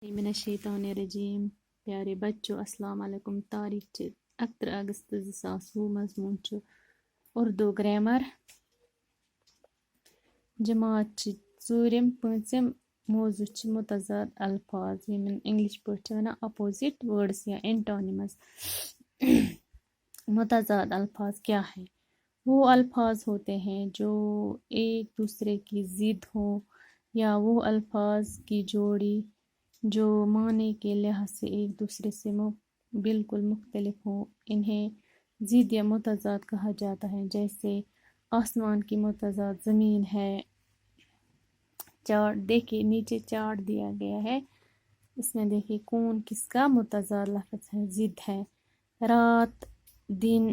من الشیطان الرجیم پیارے بچوں السلام علیکم تاریخ 11 اگست 2020 مضمون اردو گرامر جماعت ژوٗرِم پٲنٛژِم موضوع متضاد الفاظ یمن انگلش پٲٹھۍ ونان اپوزٹ ورڈس یا اینٹونیمز متضاد الفاظ کیا ہے؟ وہ الفاظ ہوتے ہیں جو ایک دوسرے کی ضد ہوں یا وہ الفاظ کی جوڑی جو معنی کے لحاظ سے ایک دوسرے سے بالکل مختلف ہوں، انہیں ضد یا متضاد کہا جاتا ہے۔ جیسے آسمان کی متضاد زمین ہے۔ چارٹ دیکھیے، نیچے چارٹ دیا گیا ہے، اس میں دیکھیے کون کس کا متضاد لفظ ہے، ضد ہے۔ رات، دن،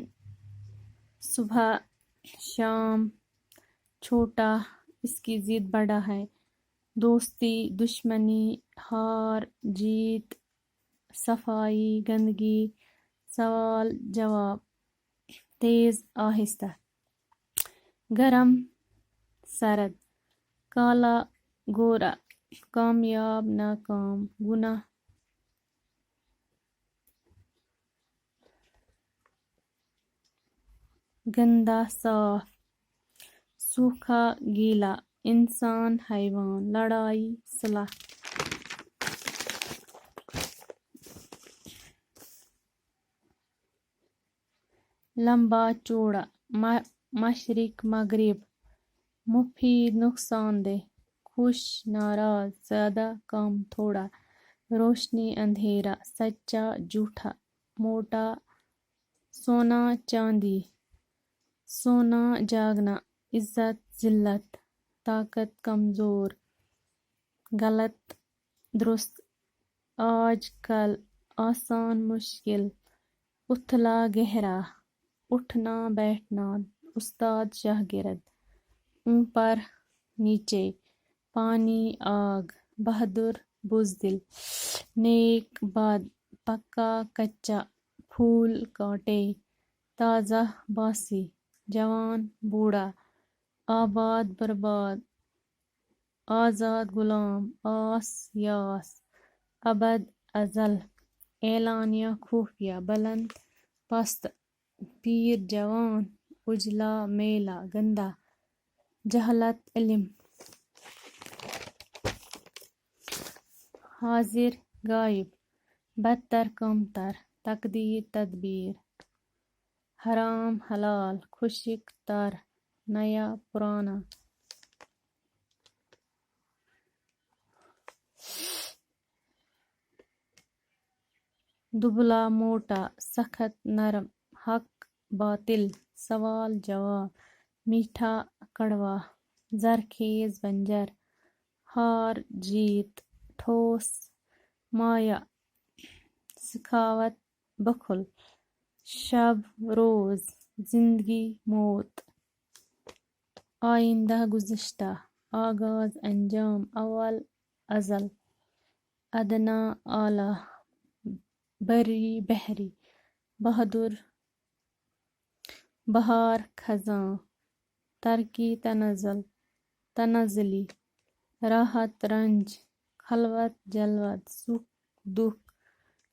صبح، شام، چھوٹا، اس کی ضد بڑا ہے۔ دوستی، دشمنی، ہار، جیت، صفائی، گندگی، سوال جواب، تیز آہستہ، گرم سرد، کالا گورا، کامیاب ناکام، گناہ گندا صاف، سوکھا گیلا، انسان حیوان، لڑائی صلح۔ لمبا چوڑا، مشرق مغرب، مفید نقصان دہ، خوش ناراض، زیادہ کم تھوڑا، روشنی اندھیرا، سچا جھوٹا، موٹا سونا چاندی، سونا جاگنا، عزت ذلت، طاقت کمزور، غلط درست، آج کل، آسان مشکل، اتھلا گہرا، اٹھنا بیٹھنا، استاد شاگرد، اوپر نیچے، پانی آگ، بہادر بزدل، نیک بد، پکا کچا، پھول کانٹے، تازہ باسی، جوان بوڑھا، آباد برباد، آزاد غلام، آس یاس، ابد ازل، اعلانیہ خفیہ، بلند پست، پیر جوان، اجلا میلا، گندا، جہالت علم، حاضر غائب، بدتر کمتر، تقدیر تدبیر، حرام حلال، خشک تر، نیا پرانا، دبلا موٹا، سخت نرم، حق باطل، سوال جواب، میٹھا کڑوا، زرخیز بنجر، ہار جیت، ٹھوس مایا، سخاوت بخل، شب روز، زندگی موت، آئندہ گزشتہ، آغاز انجام، اول ازل، ادنا اعلیٰ، بری بحری، بہادر بہار خزاں، ترقی تنزل، تنزلی، راحت رنج، خلوت جلوت، سکھ دکھ،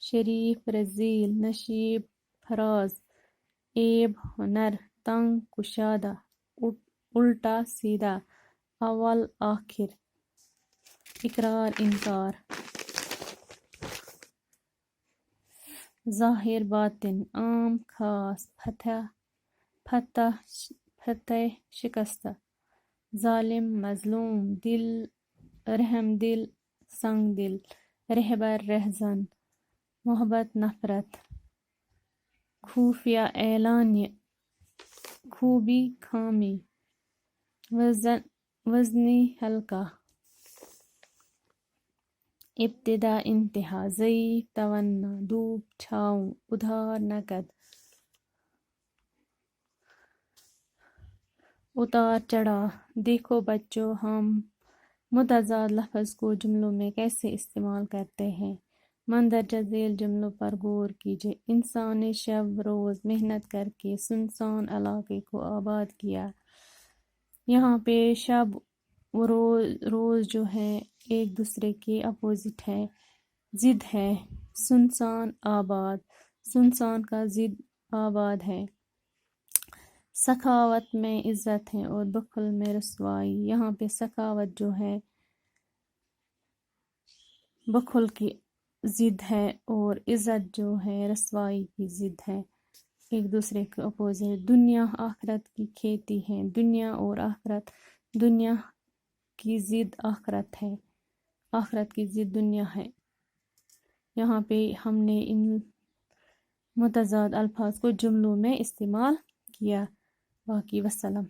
شریف رذیل، نشیب فراز، عیب ہنر، تنگ کشادہ، الٹا سیدھا، اول آخر، اقرار انکار، ظاہر باطن، عام خاص، فتح شکستہ، ظالم مظلوم، دل رحم دل، سنگ دل، رہبر رہزن، محبت نفرت، خفیہ اعلانیہ، خوبی خامی، وزنی ہلکا، ابتدا انتہا، ضعیف توانا، دھوپ چھاؤں، ادھار نقد، اتار چڑھاؤ۔ دیکھو بچوں، ہم متضاد لفظ کو جملوں میں کیسے استعمال کرتے ہیں۔ مندرجہ ذیل جملوں پر غور کیجیے۔ انسان نے شب روز محنت کر کے سنسان علاقے کو آباد کیا۔ یہاں پہ شب و روز جو ہے ایک دوسرے کے اپوزٹ ہے۔ ضد ہے سنسان آباد، سنسان کا ضد آباد ہے۔ سخاوت میں عزت ہے اور بخل میں رسوائی۔ یہاں پہ سخاوت جو ہے بخل کی ضد ہے اور عزت جو ہے رسوائی کی ضد ہے، ایک دوسرے کے اپوزٹ۔ دنیا آخرت کی کھیتی ہے، دنیا اور آخرت، دنیا کی ضد آخرت ہے، آخرت کی ضد دنیا ہے۔ یہاں پہ ہم نے ان متضاد الفاظ کو جملوں میں استعمال کیا۔ باقی وسلام۔